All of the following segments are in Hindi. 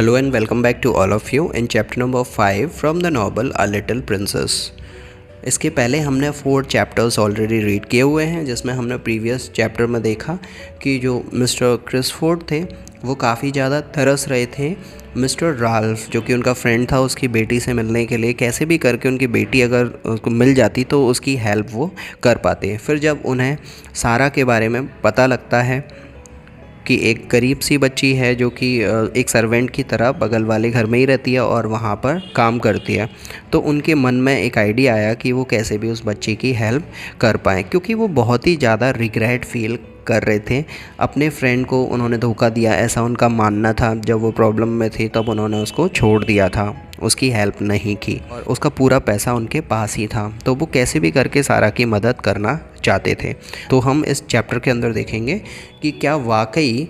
Hello and welcome back to all of you in chapter number 5 from the novel A Little Princess। इसके पहले हमने 4 चैप्टर्स ऑलरेडी रीड किए हुए हैं, जिसमें हमने प्रीवियस चैप्टर में देखा कि जो मिस्टर क्रिसफोर्ड थे वो काफ़ी ज़्यादा तरस रहे थे मिस्टर राल्फ, जो कि उनका फ्रेंड था, उसकी बेटी से मिलने के लिए। कैसे भी करके उनकी बेटी अगर उसको मिल जाती तो उसकी हेल्प वो कर पाते। फिर जब उन्हें सारा के बारे में पता लगता है कि एक गरीब सी बच्ची है जो कि एक सर्वेंट की तरह बगल वाले घर में ही रहती है और वहाँ पर काम करती है, तो उनके मन में एक आइडिया आया कि वो कैसे भी उस बच्ची की हेल्प कर पाएँ, क्योंकि वो बहुत ही ज़्यादा रिग्रेट फील कर रहे थे। अपने फ्रेंड को उन्होंने धोखा दिया, ऐसा उनका मानना था। जब वो प्रॉब्लम में थी तब उन्होंने उसको छोड़ दिया था, उसकी हेल्प नहीं की, और उसका पूरा पैसा उनके पास ही था, तो वो कैसे भी करके सारा की मदद करना चाहते थे। तो हम इस चैप्टर के अंदर देखेंगे कि क्या वाकई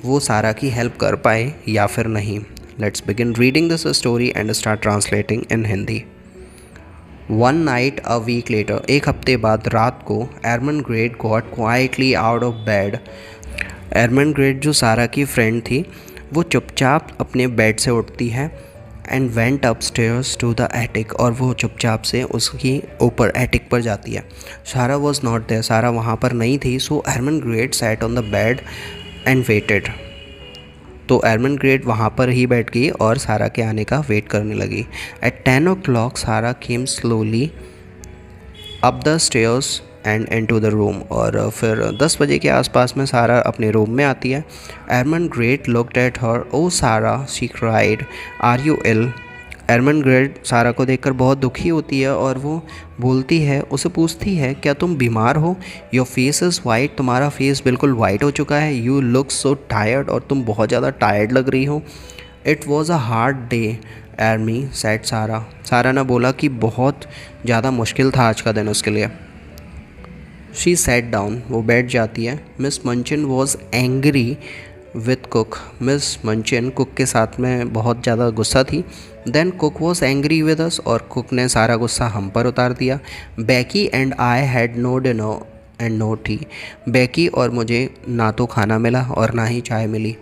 वो सारा की हेल्प कर पाए या फिर नहीं। Let's begin reading this story and start translating in Hindi. One night a week later, एक हफ्ते बाद रात को, Ermengarde got quietly out of bed. Ermengarde जो सारा की फ्रेंड थी, वो चुपचाप अपने बेड से उठती है and went upstairs to the attic, और वो चुपचाप से उसकी ऊपर एटिक पर जाती है। सारा वॉज नॉट देयर, सारा वहाँ पर नहीं थी। So Ermengarde sat on the bed and waited. तो एरमनग्रेड वहाँ पर ही बैठ गई और सारा के आने का वेट करने लगी। Eight 10 o'clock Sara came slowly up the stairs and into the room, और फिर 10 बजे के आसपास में सारा अपने रूम में आती है। एरमनग्रेड looked at her. Oh Sara, she cried, are you ill. Ermengarde Sara को देखकर बहुत दुखी होती है और वो बोलती है, उसे पूछती है, क्या तुम बीमार हो? योर फेस इज़ वाइट, तुम्हारा फेस बिल्कुल वाइट हो चुका है। यू लुक सो टायर्ड, और तुम बहुत ज़्यादा टायर्ड लग रही हो। It was a hard day Ermie, said Sara. Sara ने बोला कि बहुत ज़्यादा मुश्किल था आज का दिन उसके लिए। शी सैट डाउन, वो बैठ जाती है। Miss Minchin was angry with cook, Miss Minchin cook के साथ में बहुत ज़्यादा गुस्सा थी। Then cook was angry with us, और कुक ने सारा गुस्सा हम पर उतार दिया। Becky and I had no dinner and no tea, Becky और मुझे ना तो खाना मिला और ना ही चाय मिली।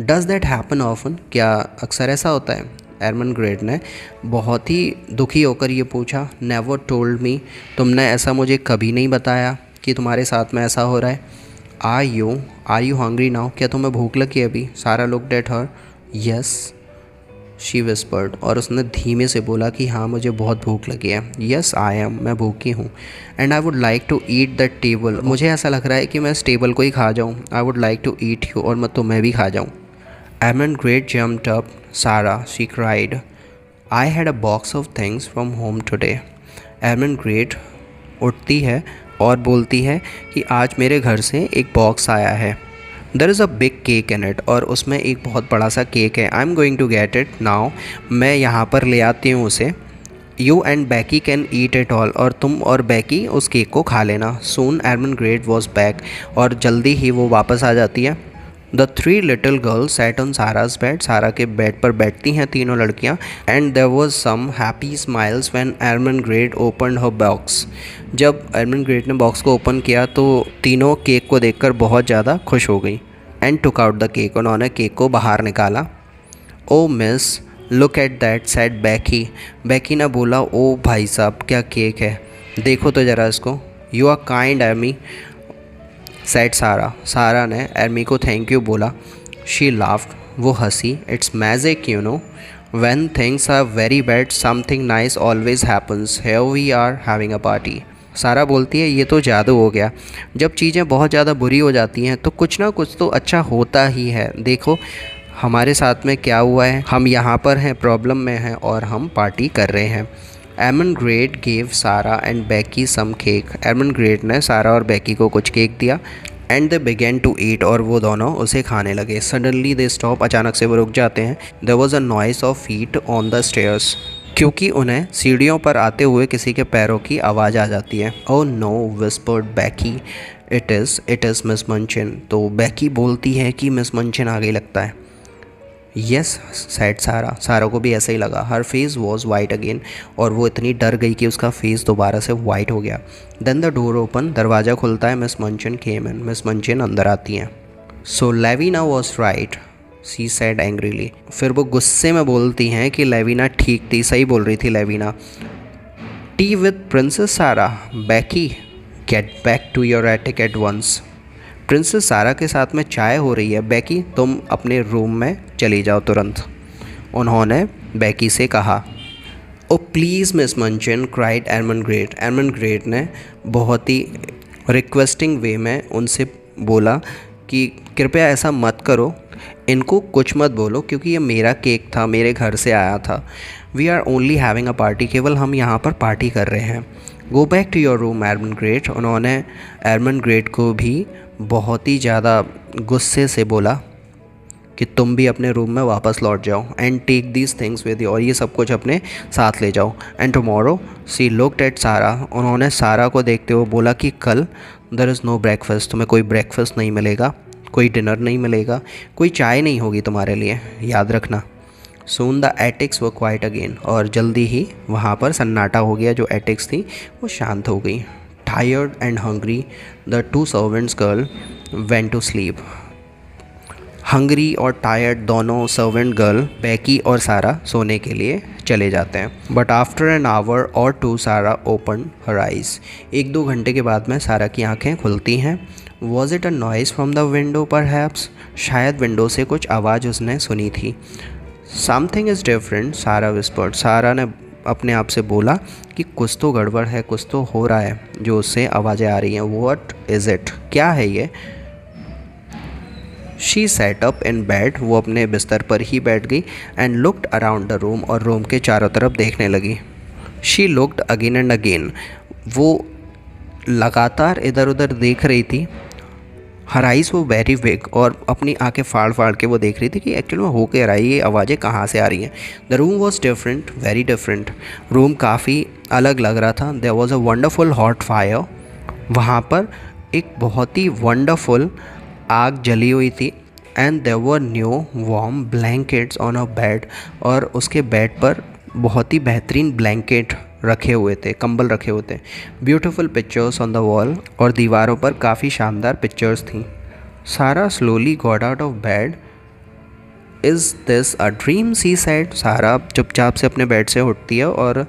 डज़ दैट हैपन ऑफन, क्या अक्सर ऐसा होता है? एरमनग्रेड ने बहुत ही दुखी होकर ये पूछा। नेवर टोल्ड मी, तुमने ऐसा मुझे कभी नहीं बताया कि तुम्हारे साथ में ऐसा हो रहा है। आर यू हंग्री नाउ, क्या तुम्हें भूख लगी अभी? सारा looked at her. Yes she whispered, और उसने धीमे से बोला कि हाँ मुझे बहुत भूख लगी है। यस आई एम, मैं भूखी हूँ। And I would like to eat that table, मुझे ऐसा लग रहा है कि मैं इस टेबल को ही खा जाऊँ। I would like to eat you, और मैं तुम्हें भी खा जाऊँ। Ermengarde jumped up. Sara, she cried, I had a box of things from home today. Ermengarde उठती है और बोलती है कि आज मेरे घर से एक बॉक्स आया है। There is a big cake in it, और उसमें एक बहुत बड़ा सा केक है। I am going to get it now, मैं यहाँ पर ले आती हूँ उसे। You and Becky can eat it all, और तुम और बैकी उस केक को खा लेना। सून एरमनग्रेड वॉज बैक, और जल्दी ही वो वापस आ जाती है। The 3 little girls sat on Sara's bed, Sara के बेड पर बैठती हैं तीनों लड़कियां। And there was some happy smiles when Ermengarde opened her box, जब एरमनग्रेड ने बॉक्स को ओपन किया तो तीनों केक को देखकर बहुत ज़्यादा खुश हो गई। And took out the cake, उन्होंने केक को बाहर निकाला। Oh miss look at that, said Becky, Becky ने बोला, ओ भाई साहब क्या केक है, देखो तो ज़रा इसको। You are kind Amy, said Sara, Sara ने एरमी को थैंक यू बोला। शी लाफ्ड, वो हंसी। It's magic you know, when things are very bad something nice always happens, here we are having a party. Sara बोलती है, ये तो जादू हो गया, जब चीज़ें बहुत ज़्यादा बुरी हो जाती हैं तो कुछ ना कुछ तो अच्छा होता ही है। देखो हमारे साथ में क्या हुआ है, हम यहाँ पर हैं, प्रॉब्लम में हैं, और हम पार्टी कर रहे हैं। Ermengarde gave Sara and Becky some cake, Ermengarde ने सारा और बैकी को कुछ केक दिया। And they began to eat, और वो दोनों उसे खाने लगे। सडनली दे स्टॉप, अचानक से वो रुक जाते हैं। There was a noise of feet on the stairs, क्योंकि उन्हें सीढ़ियों पर आते हुए किसी के पैरों की आवाज़ आ जाती है। Oh no whispered Becky, it is Miss Minchin. तो बैकी बोलती है कि मिस मंचिन आ गई लगता है। यस सैड सारा, सारा को भी ऐसा ही लगा। हर फेस वॉज वाइट अगेन, और वो इतनी डर गई कि उसका फेस दोबारा से वाइट हो गया। देन द डोर ओपन, दरवाज़ा खुलता है। मिस मंचिन केम इन, मिस मंचिन अंदर आती हैं। So Lavinia was right, she said angrily. फिर वो गुस्से में बोलती हैं कि लेविना ठीक थी, सही बोल रही थी लेविना। T with princess Sara, Becky get back to your attic at once. Princess Sara के साथ में चाय हो रही है, बेकी तुम अपने रूम में चली जाओ तुरंत, उन्होंने बेकी से कहा। ओ प्लीज़ मिस मंचन, क्राइड एरमनग्रेट। एरमनग्रेट ने बहुत ही रिक्वेस्टिंग वे में उनसे बोला कि कृपया ऐसा मत करो, इनको कुछ मत बोलो क्योंकि ये मेरा केक था, मेरे घर से आया था। We are only having a party, केवल हम यहाँ पर पार्टी कर रहे हैं। Go back to your room Ermengarde. उन्होंने एरमनग्रेट को भी बहुत ही ज़्यादा गुस्से से बोला कि तुम भी अपने रूम में वापस लौट जाओ। And take these things with you, और ये सब कुछ अपने साथ ले जाओ। And tomorrow she looked at Sara. उन्होंने सारा को देखते हुए बोला कि कल देयर इज़ नो ब्रेकफास्ट, तुम्हें कोई ब्रेकफास्ट नहीं मिलेगा, कोई डिनर नहीं मिलेगा, कोई चाय नहीं होगी तुम्हारे लिए, याद रखना। Soon the attics were quiet again, और जल्दी ही वहाँ पर सन्नाटा हो गया, जो एटिक्स थी वो शांत हो गई। Tired and hungry the two servants girl went to sleep. Hungry और टायर्ड दोनों सर्वेंट गर्ल बेकी और सारा सोने के लिए चले जाते हैं। But after an hour or two Sara open her eyes. 1-2 घंटे के बाद में सारा की आंखें खुलती हैं। Was it a noise from the window perhaps, शायद विंडो से कुछ आवाज़ उसने सुनी थी। समथिंग इज़ डिफरेंट, सारा विस्पर्ड। सारा ने अपने आप से बोला कि कुछ तो गड़बड़ है, कुछ तो हो रहा है जो उससे आवाज़ें आ रही हैं। वॉट इज़ इट, क्या है ये। She said up in bed, वो अपने बिस्तर पर ही बैठ गई। And looked around the room, और रूम के चारों तरफ देखने लगी। She looked again and again, वो लगातार इधर उधर देख रही थी। हर आइज़ वो वेरी बिग, और अपनी आंखें फाड़ फाड़ के वो देख रही थी कि एक्चुअली में हो क्या रहा है, ये आवाज़ें कहाँ से आ रही हैं। The room was different, very different. Room काफ़ी अलग लग रहा था। There was a wonderful hot fire, वहाँ पर एक बहुत ही वंडरफुल आग जली हुई थी। And there were new warm blankets on a bed, और उसके बेड पर बहुत ही बेहतरीन ब्लैंकेट रखे हुए थे, कंबल रखे हुए थे। Beautiful pictures on the wall, और दीवारों पर काफ़ी शानदार पिक्चर्स थी। सारा slowly got out of bed. Is this a dream, she said. सारा चुपचाप से अपने बेड से उठती है और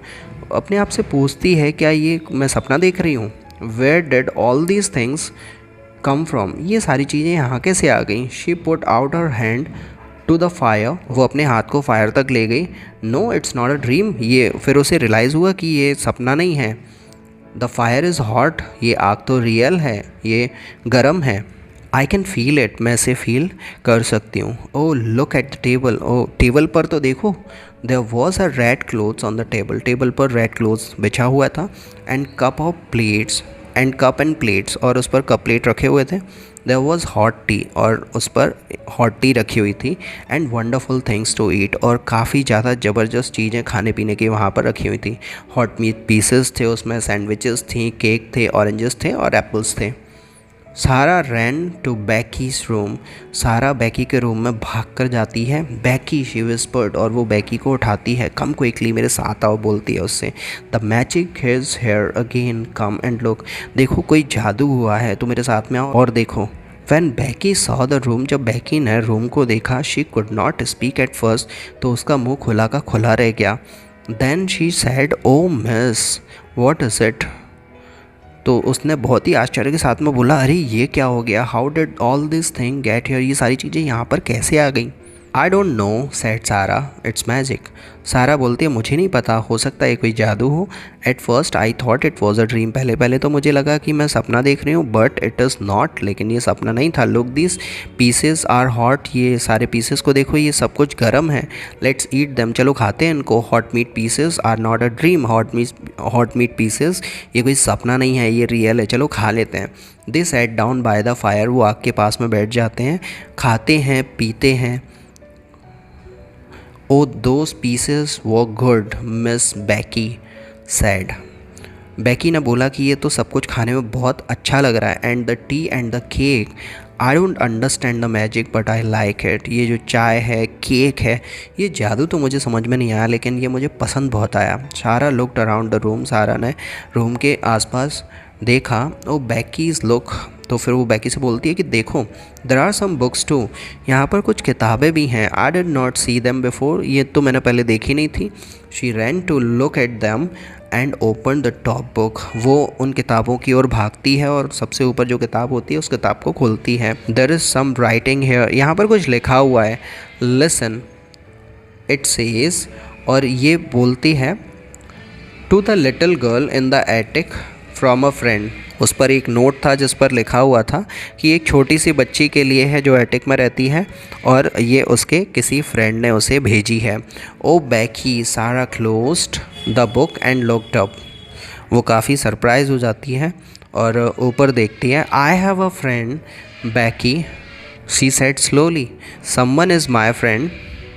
अपने आप से पूछती है, क्या ये मैं सपना देख रही हूँ। Where did all these things come from, ये सारी चीज़ें यहाँ कैसे आ गई। She put out her hand to the fire, वो अपने हाथ को फायर तक ले गई। No it's not a dream, ये फिर उसे रियलाइज़ हुआ कि ये सपना नहीं है। द फायर इज़ हॉट, ये आग तो रियल है, ये गर्म है। आई कैन फील इट, मैं इसे फील कर सकती हूँ। Oh look at the table, oh table पर तो देखो। There was a red clothes on the table, table पर रेड क्लोथ्स बिछा हुआ था। And cup of plates, and cup and plates, और उस पर कप प्लेट रखे हुए थे। देयर वॉज हॉट टी, और उस पर हॉट टी रखी हुई थी। And wonderful things to eat, और काफ़ी ज़्यादा ज़बरदस्त चीज़ें खाने पीने की वहाँ पर रखी हुई थी। हॉट मीट पीसेस थे उसमें, सैंडविचेस थी, केक थे, ऑरेंजेस थे और एप्पल्स थे। सारा रैन टू बेकीज़ रूम, सारा बेकी के रूम में भाग कर जाती है। बेकी, शी विस्पर्ड, और वो बेकी को उठाती है। कम क्विकली, मेरे साथ आओ, बोलती है उससे। The magic is here again, come and look, देखो कोई जादू हुआ है, तो मेरे साथ में आओ और देखो। When Becky saw the room, जब बेकी ने रूम को देखा, she could not speak at first, तो उसका मुँह खुला का खुला रह गया। Then she said, oh miss what is it, तो उसने बहुत ही आश्चर्य के साथ में बोला, अरे ये क्या हो गया। How did all this thing get here, ये सारी चीज़ें यहाँ पर कैसे आ गई। आई डोंट नो सेड सारा, इट्स मैजिक। सारा बोलती है, मुझे नहीं पता, हो सकता है कोई जादू हो। At first I thought it was a dream, पहले पहले तो मुझे लगा कि मैं सपना देख रही हूँ, बट इट इज़ नॉट, लेकिन ये सपना नहीं था। Look this pieces are hot, ये सारे पीसेस को देखो, ये सब कुछ गर्म है। लेट्स ईट देम, चलो खाते हैं इनको। Hot meat pieces are not a dream, hot meat pieces ये कोई सपना नहीं है, ये रियल है, चलो खा लेते हैं। They sat down by the fire, वो आग के पास में बैठ जाते हैं, खाते हैं, पीते हैं। Oh, those pieces were good, Miss Becky said. Beki ने बोला कि ये तो सब कुछ खाने में बहुत अच्छा लग रहा है। And the T and the cake, I don't understand the magic but I like it, ये जो चाय है, केक है, ये जादू तो मुझे समझ में नहीं आया, लेकिन ये मुझे पसंद बहुत आया। सारा लुक्ड अराउंड द रूम, सारा ने रूम के आसपास देखा। ओ बेकीज़ लुक तो फिर वो बैकी से बोलती है कि देखो there are some books too, यहाँ पर कुछ किताबें भी हैं। I did not see them before, ये तो मैंने पहले देखी नहीं थी। She ran to look at them and open the top book, वो उन किताबों की ओर भागती है और सबसे ऊपर जो किताब होती है उस किताब को खोलती है। There is some writing here, यहाँ पर कुछ लिखा हुआ है। लिसन इट सेज, और ये बोलती है to the little girl in the attic from a friend. उस पर एक नोट था जिस पर लिखा हुआ था कि एक छोटी सी बच्ची के लिए है जो एटिक में रहती है और ये उसके किसी फ्रेंड ने उसे भेजी है। ओ बैकी, सारा closed the book and looked up, वो काफ़ी सरप्राइज हो जाती है और ऊपर देखती है। I have a friend बैकी, she said slowly, someone is my friend,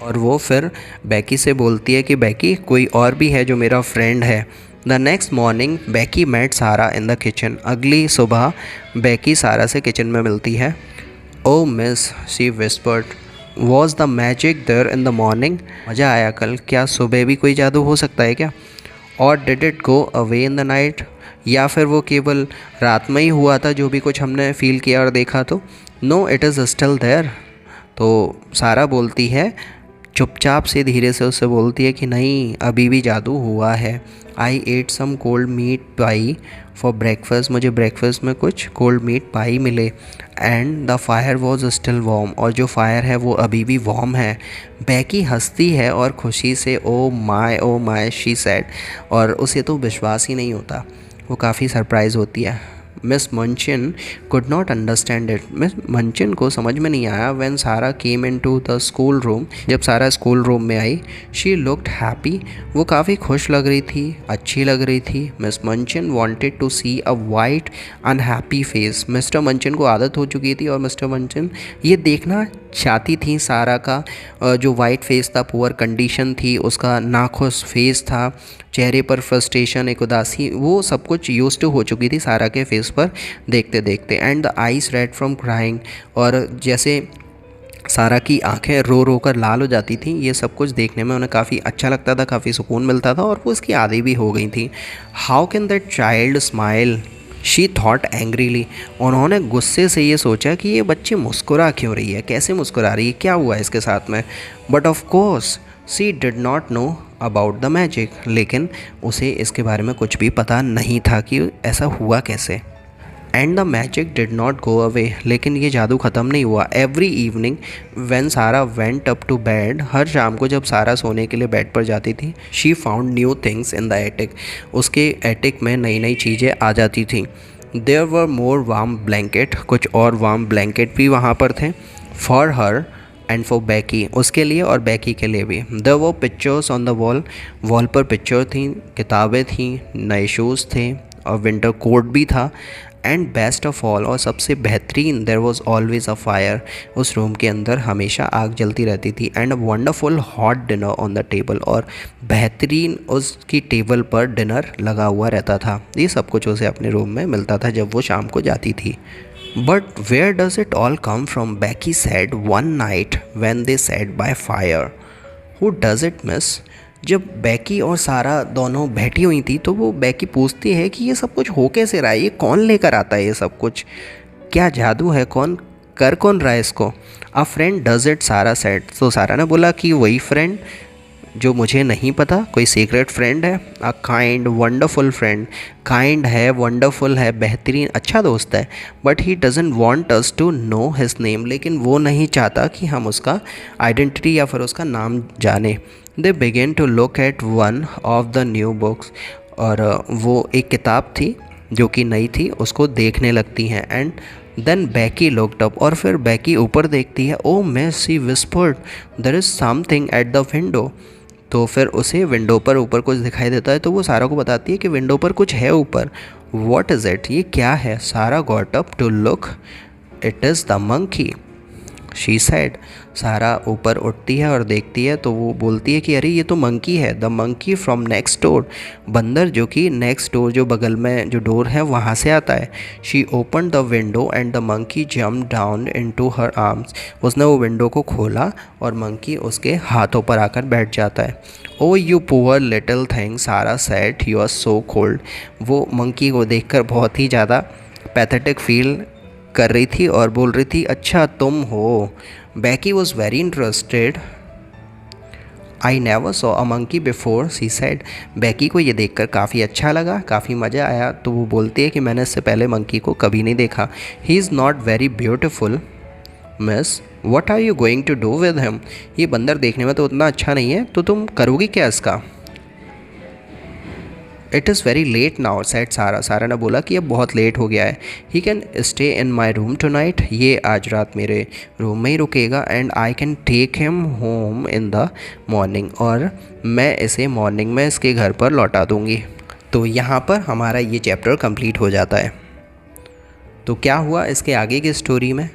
और वो फिर बैकी से बोलती है कि बैकी, कोई और भी है जो मेरा फ्रेंड है। The next morning Becky met Sara in the kitchen, अगली सुबह बैकी सारा से किचन में मिलती है। Oh miss, she whispered, was the magic there in the morning, मज़ा आया कल, क्या सुबह भी कोई जादू हो सकता है क्या? और did it go away in the night, या फिर वो केवल रात में ही हुआ था जो भी कुछ हमने फील किया और देखा? तो no, it is still there. तो सारा बोलती है चुपचाप से, धीरे से उससे बोलती है कि नहीं, अभी भी जादू हुआ है। I ate some cold meat pie for breakfast, मुझे ब्रेकफास्ट में कुछ कोल्ड मीट पाई मिले। And the fire was still warm, और जो फायर है वो अभी भी वार्म है। बैकी हंसती है और खुशी से ओ माय शी सेड, और उसे तो विश्वास ही नहीं होता, वो काफ़ी सरप्राइज़ होती है। Miss Minchin could not understand it, Miss Minchin को समझ में नहीं आया। When Sara came into the school room, जब सारा स्कूल रूम में आई। शी लुक्ड हैप्पी, वो काफ़ी खुश लग रही थी, अच्छी लग रही थी। Miss Minchin wanted to see a white unhappy face, Mister Minchin को आदत हो चुकी थी और मिस्टर मंचिन ये देखना चाहती थी सारा का जो वाइट फेस था, पुअर कंडीशन थी उसका, नाखुश फेस था, चेहरे पर फ्रस्ट्रेशन, एक उदासी, वो सब कुछ यूज्ड टू हो चुकी थी सारा के फेस पर देखते देखते। And the eyes red from crying, और जैसे सारा की आंखें रो रो कर लाल हो जाती थी, ये सब कुछ देखने में उन्हें काफ़ी अच्छा लगता था, काफ़ी सुकून मिलता था, और वो इसकी आदी भी हो गई थी। How can that child smile, she thought angrily, उन्होंने गुस्से से ये सोचा कि ये बच्ची मुस्कुरा क्यों रही है, कैसे मुस्कुरा रही है, क्या हुआ है इसके साथ में। But of course she did not know about the magic, लेकिन उसे इसके बारे में कुछ भी पता नहीं था कि ऐसा हुआ कैसे। And the magic did not go away, लेकिन ये जादू ख़त्म नहीं हुआ। एवरी इवनिंग व्हेन सारा वेंट अप टू बेड, हर शाम को जब सारा सोने के लिए बेड पर जाती थी, she found new things in the attic, उसके एटिक में नई नई चीज़ें आ जाती थी। There were more warm blanket, कुछ और वार्म ब्लैंकेट भी वहाँ पर थे। For her and for Becky, उसके लिए और बैकी के लिए भी। There were pictures on the wall, wall पर पिक्चर थी, किताबें थीं, नए शूज़ थे और विंटर कोट भी था। एंड बेस्ट ऑफ ऑल, और सबसे बेहतरीन, there was always a fire, उस रूम के अंदर हमेशा आग जलती रहती थी। And a wonderful hot dinner on the table, और बेहतरीन उसकी टेबल पर डिनर लगा हुआ रहता था। ये सब कुछ उसे अपने रूम में मिलता था जब वो शाम को जाती थी। But where does it all come from, Becky said one night when they said by fire, who does it miss. जब बैकी और सारा दोनों बैठी हुई थी तो वो बैकी पूछती है कि ये सब कुछ हो कैसे रहा है, ये कौन लेकर आता है, ये सब कुछ क्या जादू है, कौन कर कौन रहा है इसको। अ फ्रेंड डज इट, सारा सेड, तो सारा ने बोला कि वही फ्रेंड जो मुझे नहीं पता, कोई सीक्रेट फ्रेंड है। A kind wonderful friend, kind है, वंडरफुल है, बेहतरीन अच्छा दोस्त है। But he doesn't want us to know his name, लेकिन वो नहीं चाहता कि हम उसका आइडेंटिटी या फिर उसका नाम जाने। They began to look at one of the new books, और वो एक किताब थी जो कि नई थी, उसको देखने लगती हैं। And then Becky looked up, और फिर बैकी ऊपर देखती है। Oh miss, she whispered, there is something at the window, तो फिर उसे विंडो पर ऊपर कुछ दिखाई देता है, तो वो सारा को बताती है कि विंडो पर कुछ है ऊपर। व्हाट इज़ इट, ये क्या है। Sara got up to look, it is the monkey, she said. Sara ऊपर उठती है और देखती है तो वो बोलती है कि अरे ये तो मंकी है, the monkey from next door, बंदर जो कि नेक्स्ट डोर, जो बगल में जो डोर है वहाँ से आता है। She open the window and the monkey jump down into her arms, उसने वो विंडो को खोला और मंकी उसके हाथों पर आकर बैठ जाता है। Oh you poor little thing, Sara said, you are so cold. वो मंकी को देखकर बहुत ही ज़्यादा पैथेटिक फील कर रही थी और बोल रही थी अच्छा तुम हो। बैकी was very interested. I never saw a monkey before she said. बैकी को ये देखकर काफ़ी अच्छा लगा, काफ़ी मज़ा आया, तो वो बोलती है कि मैंने इससे पहले मंकी को कभी नहीं देखा। He is not very beautiful miss, what are you going to do with him. ये बंदर देखने में तो उतना अच्छा नहीं है, तो तुम करोगी क्या इसका। It is very late now said Sara. Sara ने बोला कि अब बहुत लेट हो गया है। He can stay in my room tonight. ये आज रात मेरे रूम में ही रुकेगा। And I can take him home in the morning, और मैं इसे मॉर्निंग में इसके घर पर लौटा दूँगी। तो यहाँ पर हमारा ये चैप्टर कंप्लीट हो जाता है। तो क्या हुआ इसके आगे की स्टोरी में,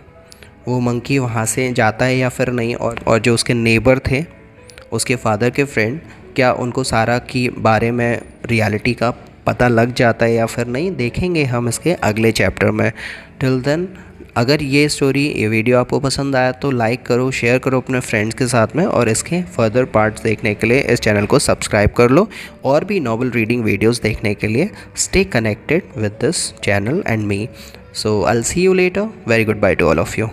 वो मंकी वहाँ से जाता है या फिर नहीं, और जो उसके नेबर थे, उसके फादर के फ्रेंड, क्या उनको सारा की बारे में रियलिटी का पता लग जाता है या फिर नहीं, देखेंगे हम इसके अगले चैप्टर में। टिल देन, अगर ये स्टोरी, ये वीडियो आपको पसंद आया तो लाइक करो, शेयर करो अपने फ्रेंड्स के साथ में, और इसके फर्दर पार्ट्स देखने के लिए इस चैनल को सब्सक्राइब कर लो। और भी नॉवल रीडिंग वीडियोस देखने के लिए stay connected with this channel and me. So I will see you later. Very good by two all of you.